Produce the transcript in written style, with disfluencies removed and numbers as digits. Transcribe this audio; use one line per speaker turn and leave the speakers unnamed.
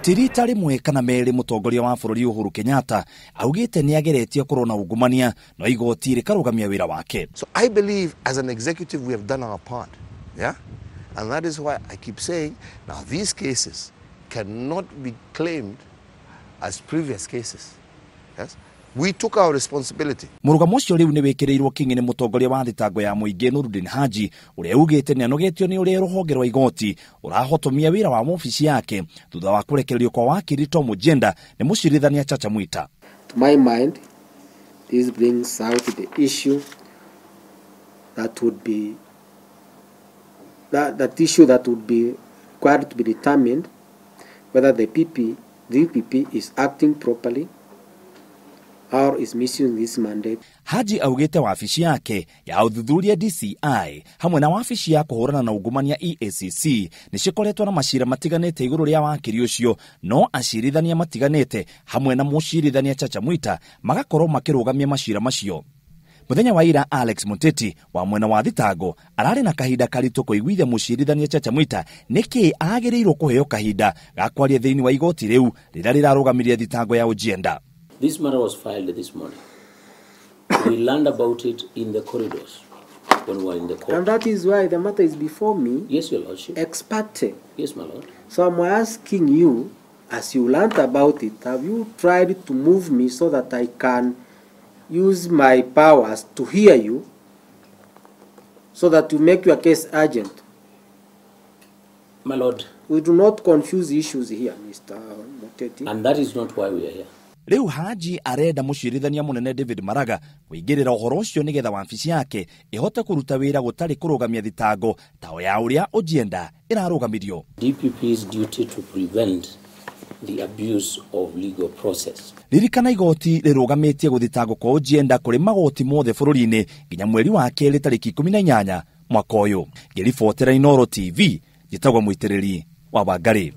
Tirita rimwe kana meri Mutongoria wa bururi Uhuru Kenyatta augite ni ageretie korona ungumania no igoti rikarugamia wira wake.
So I believe as an executive we have done our part. Yeah? And that is why I keep saying now these cases cannot be claimed as previous cases. Yes? We took our responsibility.
Murugamo ucio riu ni wikirirwo kingi ni Mutongoria wa thitango ya muingi Noordin Hajji uria ugite ni anogetio ni uria ruhonge rwa igoti urahotomia wira wa ofici yake thutha wa kurekererio kwa wakiri Tom Ojienda ni mucirithania Chacha Mwita.
To my mind, this brings out the issue that would be that issue that would be required to be determined whether the DPP is acting properly or is missing this mandate.
Hajji augite wabici yake ya uthuthuria DCI hamwe na wabici ya kuhurana na ungumania EACC ni cikoretwo na macira matiganete iguru ria wakiri ucio no acirithania matiganete hamwe na mucirithania Chacha Mwita magakorwo makirugamia macira macio. Muthenya wa ira Alex Muteti wa mwena wa thitango arari na kahinda karito kuiguithia mucirithania Chacha Mwita niki agirirwo kuheo kahinda gakwaria thiini wa igoti riu rira rirarugamiria thitango ya Ojienda.
This matter was filed this morning. We learned about it in the corridors when we were in the court.
And that is why the matter is before me.
Yes, Your Lordship.
Ex parte.
Yes, my Lord.
So I'm asking you, as you learned about it, have you tried to move me so that I can use my powers to hear you so that you make your case urgent?
My Lord.
We do not confuse issues here, Mr. Muteti.
And that is not why we are here.
Riu Hajji arenda mucirithania munene David Maraga kuingirira uhoro ucio nigetha wabici yake ihote kuruta wira gutari kurugamia thitango ta ya uria Ojienda irarugamirio.
DPP's duty to prevent the abuse of legal process.
Ririkana igoti rirugamitie guthitango kwa Ojienda kuri magoti mothe bururi-ini nginya mweri wa keri tariki 18 mwaka uyu. Ngiribotera Inooro TV, njitagwo muitiriri wa Wangari.